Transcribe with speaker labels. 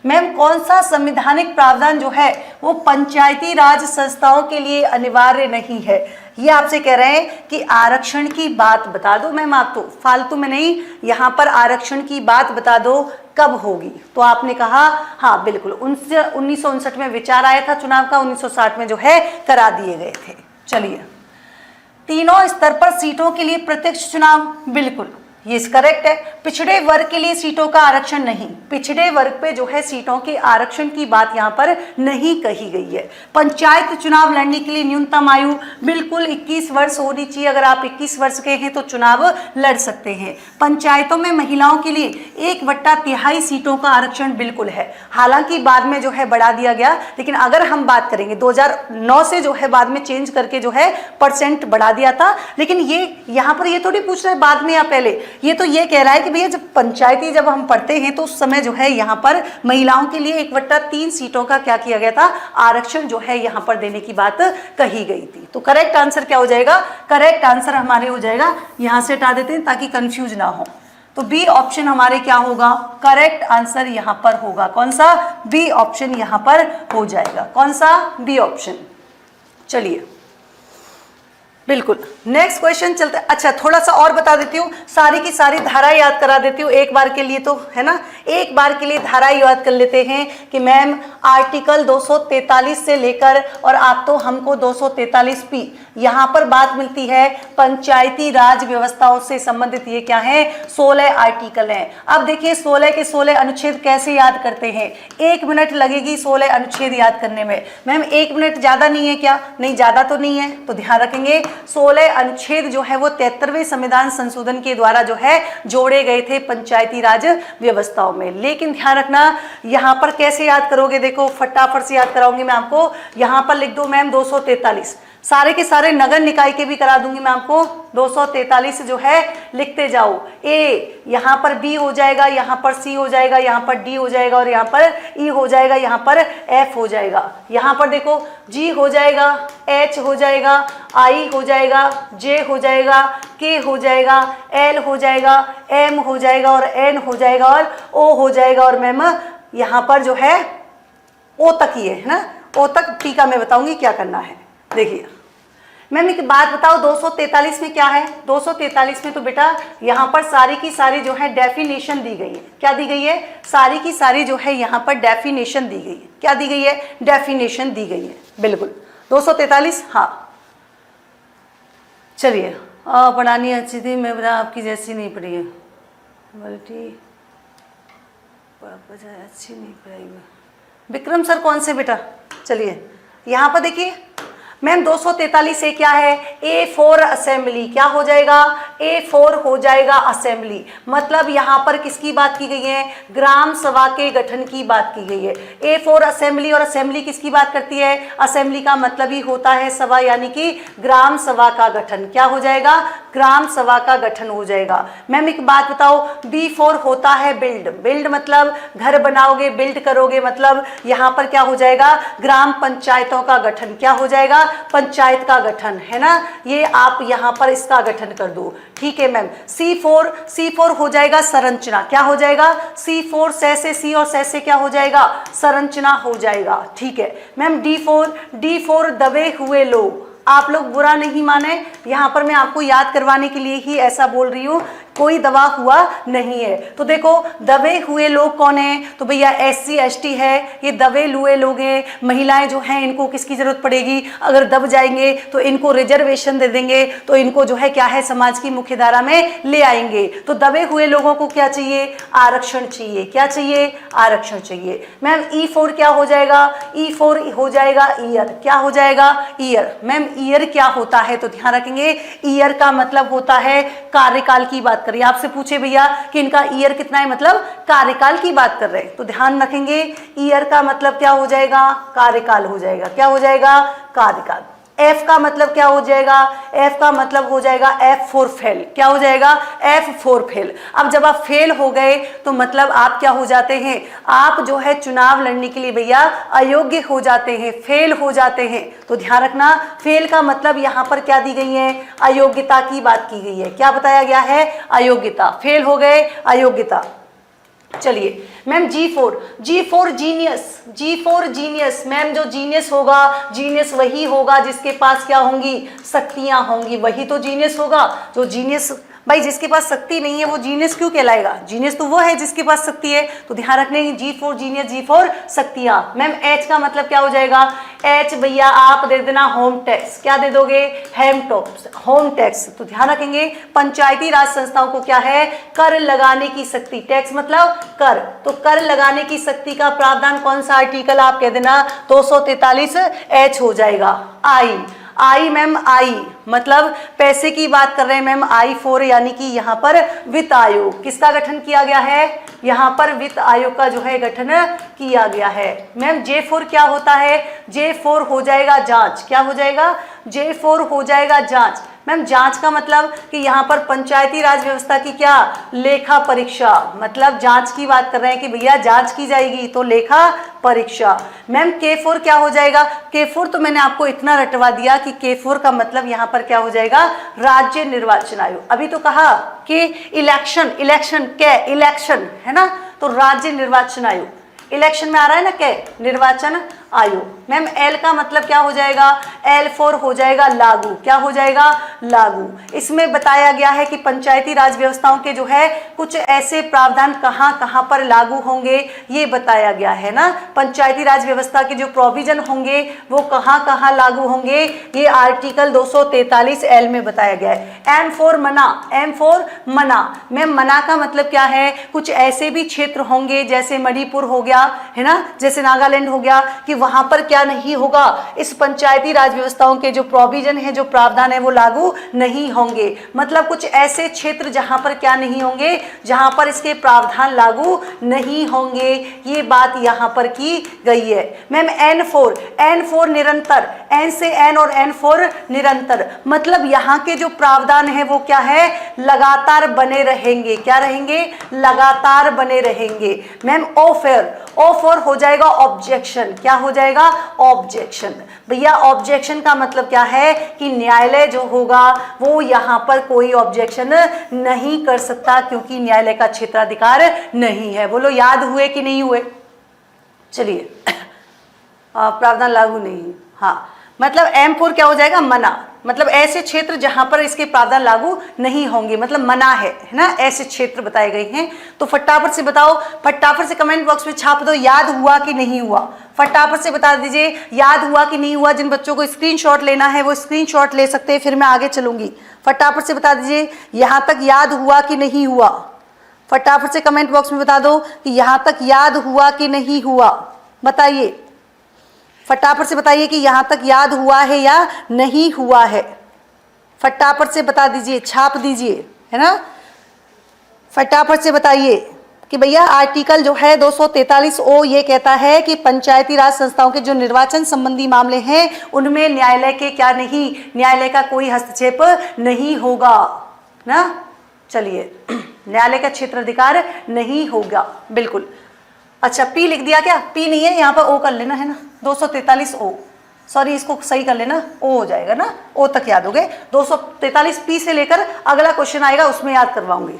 Speaker 1: Ma'am कौन सा संवैधानिक प्रावधान जो है वो पंचायती राज संस्थाओं के लिए अनिवार्य नहीं है? ये आपसे कह रहे हैं कि आरक्षण की बात बता दो मैम, आप तो फालतू में नहीं, यहाँ पर आरक्षण की बात बता दो कब होगी। तो आपने कहा हाँ बिल्कुल 1959 में विचार आया था चुनाव का, 1960 में जो है करा दिए गए थे। चलिए, तीनों स्तर पर सीटों के लिए प्रत्यक्ष चुनाव, बिल्कुल ये करेक्ट है। पिछड़े वर्ग के लिए सीटों का आरक्षण नहीं, पिछड़े वर्ग पे जो है सीटों के आरक्षण की बात यहाँ पर नहीं कही गई है। पंचायत चुनाव लड़ने के लिए न्यूनतम आयु बिल्कुल 21 वर्ष होनी चाहिए, अगर आप 21 वर्ष के हैं तो चुनाव लड़ सकते हैं। पंचायतों में महिलाओं के लिए 1/3 सीटों का आरक्षण बिल्कुल है, हालांकि बाद में जो है बढ़ा दिया गया, लेकिन अगर हम बात करेंगे 2009 से जो है बाद में चेंज करके जो है परसेंट बढ़ा दिया था। लेकिन ये यहाँ पर ये थोड़ी पूछ रहे बाद में या पहले, ये तो ये कह रहा है कि भैया जब पंचायती जब हम पढ़ते हैं तो उस समय जो है यहाँ पर महिलाओं के लिए 1/3 सीटों का क्या किया गया था, आरक्षण जो है यहाँ पर देने की बात कही गई थी। तो करेक्ट आंसर क्या हो जाएगा? करेक्ट आंसर हमारे हो जाएगा, यहाँ से हटा देते हैं ताकि कंफ्यूज ना हो, तो बी ऑप्शन हमारे क्या होगा, करेक्ट आंसर यहाँ पर होगा। कौन सा? बी ऑप्शन यहाँ पर हो जाएगा। कौन सा? B option. चलिए बिल्कुल नेक्स्ट क्वेश्चन चलते। अच्छा थोड़ा सा और बता देती हूँ, सारी की सारी धारा याद करा देती हूँ एक बार के लिए, तो है ना, एक बार के लिए धारा याद कर लेते हैं कि मैम आर्टिकल 243 से लेकर और आप तो हमको 243 यहाँ पर बात मिलती है पंचायती राज व्यवस्थाओं से संबंधित। ये क्या है? 16 आर्टिकल हैं। अब देखिए 16 के 16 अनुच्छेद कैसे याद करते हैं? 1 मिनट लगेगी 16 अनुच्छेद याद करने में। मैम 1 मिनट ज़्यादा नहीं है क्या? नहीं ज़्यादा तो नहीं है, तो ध्यान रखेंगे 16 अनुच्छेद जो है वो 73वें संविधान संशोधन के द्वारा जो है जोड़े गए थे पंचायती राज व्यवस्थाओं में। लेकिन ध्यान रखना यहाँ पर कैसे याद करोगे, देखो फटाफट से याद कराऊंगी मैं आपको। यहाँ पर लिख दो मैम 243, सारे के सारे नगर निकाय के भी करा दूंगी मैं आपको। 243 जो है लिखते जाओ। ए यहाँ पर बी हो जाएगा, यहाँ पर सी हो जाएगा, यहाँ पर डी हो जाएगा और यहाँ पर ई हो जाएगा, यहाँ पर एफ हो जाएगा। यहाँ पर देखो जी हो जाएगा, एच हो जाएगा, आई हो जाएगा, जे हो जाएगा, के हो जाएगा, एल हो जाएगा, एम हो जाएगा और एन हो जाएगा और ओ हो जाएगा। और मैम यहाँ पर जो है ओ तक ही है ना, ओ तक टीका मैं बताऊंगी क्या करना है। देखिए मैम एक बात बताओ 243 में क्या है? 243 में तो बेटा यहाँ पर सारी की सारी जो है डेफिनेशन दी गई है। क्या दी गई है? सारी की सारी जो है यहाँ पर डेफिनेशन दी गई है। क्या दी गई है? डेफिनेशन दी गई है, बिल्कुल 243। हाँ चलिए, पढ़ानी अच्छी थी, मैं बता आपकी जैसी नहीं पढ़ी है, बल्कि अच्छी नहीं पढ़ाई। विक्रम सर कौन से बेटा? चलिए यहाँ पर देखिए मैम 243 से क्या है? A for assembly. क्या हो जाएगा? ए फॉर हो जाएगा असेंबली। मतलब यहाँ पर किसकी बात की गई है? ग्राम सभा के गठन की बात की गई है। ए फॉर असेंबली, और असेंबली किसकी बात करती है? असेंबली का मतलब ही होता है सभा, यानी कि ग्राम सभा का गठन। क्या हो जाएगा? ग्राम सभा का गठन हो जाएगा। मैम एक बात बताओ, बी फॉर होता है बिल्ड। बिल्ड मतलब घर बनाओगे, बिल्ड करोगे, मतलब यहाँ पर क्या हो जाएगा? ग्राम पंचायतों का गठन। क्या हो जाएगा? पंचायत का गठन, है ना। ये आप यहाँ पर इसका गठन कर दो, ठीक है मैम। सी फोर हो जाएगा संरचना। क्या हो जाएगा? C4 से सी और से क्या हो जाएगा? संरचना हो जाएगा, ठीक है मैम। डी फोर दबे हुए लोग। आप लोग बुरा नहीं माने, यहाँ पर मैं आपको याद करवाने के लिए ही ऐसा बोल रही हूँ, कोई दबा हुआ नहीं है। तो देखो दबे हुए लोग कौन है? तो भैया SC ST है, ये दबे हुए लोग हैं। महिलाएं जो हैं इनको किसकी जरूरत पड़ेगी? अगर दब जाएंगे तो इनको रिजर्वेशन दे देंगे, तो इनको जो है क्या है, समाज की मुख्य धारा में ले आएंगे। तो दबे हुए लोगों को क्या चाहिए? आरक्षण चाहिए। क्या चाहिए? आरक्षण चाहिए। मैम E4 क्या हो जाएगा? E4 हो जाएगा ईयर। क्या हो जाएगा? ईयर। मैम ईयर क्या होता है? तो ध्यान रखेंगे ईयर का मतलब होता है कार्यकाल की बात करिए। आपसे पूछे भैया कि इनका ईयर कितना है, मतलब कार्यकाल की बात कर रहे हैं, तो ध्यान रखेंगे ईयर का मतलब क्या हो जाएगा? कार्यकाल हो जाएगा। क्या हो जाएगा? कार्यकाल। एफ का मतलब क्या हो जाएगा? एफ का मतलब हो जाएगा F फॉर फेल। क्या हो जाएगा? F for fail. अब जब आप फेल हो गए तो मतलब आप क्या हो जाते हैं? आप जो है चुनाव लड़ने के लिए भैया अयोग्य हो जाते हैं, फेल हो जाते हैं। तो ध्यान रखना फेल का मतलब यहाँ पर क्या दी गई है? अयोग्यता की बात की गई है। क्या बताया गया है? अयोग्यता। फेल हो गए, अयोग्यता। चलिए मैम G4 जीनियस। मैम जो जीनियस होगा, जीनियस वही होगा जिसके पास क्या होंगी, शक्तियां होंगी, वही तो जीनियस होगा। जो जीनियस, भाई जिसके पास शक्ति नहीं है वो जीनियस क्यों कहलाएगा? जीनियस तो वो है जिसके पास शक्ति है। तो ध्यान रखने की G4 जीनियस, G4 शक्तियां। मैम H का मतलब क्या हो जाएगा? H भैया आप दे देना होम टैक्स। क्या दे दोगे? Home tax. तो ध्यान रखेंगे पंचायती राज संस्थाओं को क्या है? कर लगाने की शक्ति। टैक्स मतलब कर, तो कर लगाने की शक्ति का प्रावधान कौन सा आर्टिकल? आप कह देना 243 H हो जाएगा। आई मैम, आई मतलब पैसे की बात कर रहे हैं मैम। I4 यानी कि यहाँ पर वित्त आयोग, किसका गठन किया गया है? यहाँ पर वित्त आयोग का जो है गठन किया गया है। मैम J4 क्या होता है? J4 हो जाएगा जांच। क्या हो जाएगा? J4 हो जाएगा जांच। मैम जांच का मतलब कि यहाँ पर पंचायती राज व्यवस्था की क्या? लेखा परीक्षा। मतलब जांच की बात कर रहे हैं कि भैया जांच की जाएगी, तो लेखा परीक्षा। मैम K4 क्या हो जाएगा? K4 तो मैंने आपको इतना रटवा दिया कि K4 का मतलब यहाँ पर क्या हो जाएगा? राज्य निर्वाचन आयोग। अभी तो कहा कि इलेक्शन है ना, तो राज्य निर्वाचन आयोग। इलेक्शन में आ रहा है ना क्या? निर्वाचन आयोग। मैम L का मतलब क्या हो जाएगा? L4 हो जाएगा लागू। क्या हो जाएगा? लागू। इसमें बताया गया है कि पंचायती राज व्यवस्थाओं के जो है कुछ ऐसे प्रावधान कहाँ कहाँ पर लागू होंगे, ये बताया गया है ना। पंचायती राज व्यवस्था के जो प्रोविजन होंगे वो कहाँ कहाँ लागू होंगे, ये आर्टिकल 243 L में बताया गया है। M4 मना। मैम मना का मतलब क्या है? कुछ ऐसे भी क्षेत्र होंगे जैसे मणिपुर हो गया है ना, जैसे नागालैंड हो गया, कि वहां पर क्या नहीं होगा? इस पंचायती राज व्यवस्थाओं के जो प्रोविजन है, जो प्रावधान है वो लागू नहीं होंगे। मतलब कुछ ऐसे क्षेत्र जहां पर क्या नहीं होंगे, जहां पर इसके प्रावधान लागू नहीं होंगे, ये बात यहां पर की गई है। मैम N4 निरंतर, N से N और N4 निरंतर, मतलब यहाँ के जो प्रावधान है वो क्या है? लगातार बने रहेंगे। क्या रहेंगे? लगातार बने रहेंगे। मैम O4 हो जाएगा ऑब्जेक्शन। क्या हो जाएगा? ऑब्जेक्शन। भैया ऑब्जेक्शन का मतलब क्या है? कि न्यायालय जो होगा वो यहाँ पर कोई ऑब्जेक्शन नहीं कर सकता, क्योंकि न्यायालय का क्षेत्राधिकार नहीं है। बोलो याद हुए कि नहीं हुए? चलिए प्रावधान लागू नहीं। हाँ, मतलब M4 क्या हो जाएगा? मना। मतलब ऐसे क्षेत्र जहां पर इसके प्रावधान लागू नहीं होंगे, मतलब मना है ना, ऐसे क्षेत्र बताए गए हैं। तो फटाफट से बताओ, फटाफट से कमेंट बॉक्स में छाप दो, याद हुआ कि नहीं हुआ? फटाफट से बता दीजिए याद हुआ कि नहीं हुआ। जिन बच्चों को स्क्रीनशॉट लेना है वो स्क्रीनशॉट ले सकते हैं, फिर मैं आगे चलूंगी। फटाफट से बता दीजिए यहां तक याद हुआ कि नहीं हुआ। फटाफट से कमेंट बॉक्स में बता दो कि यहां तक याद हुआ कि नहीं हुआ। बताइए, फटाफट से बताइए कि यहां तक याद हुआ है या नहीं हुआ है। फटाफट से बता दीजिए, छाप दीजिए, है ना। फटाफट से बताइए कि भैया आर्टिकल जो है 243O ये कहता है कि पंचायती राज संस्थाओं के जो निर्वाचन संबंधी मामले हैं उनमें न्यायालय के क्या नहीं, न्यायालय का कोई हस्तक्षेप नहीं होगा ना। चलिए न्यायालय का क्षेत्राधिकार नहीं होगा, बिल्कुल। अच्छा P लिख दिया क्या? P नहीं है, यहाँ पर O कर लेना है ना, 243O। सॉरी, इसको सही कर लेना, O हो जाएगा ना, O तक याद हो गए। 243 P से लेकर अगला क्वेश्चन आएगा उसमें याद करवाऊंगी।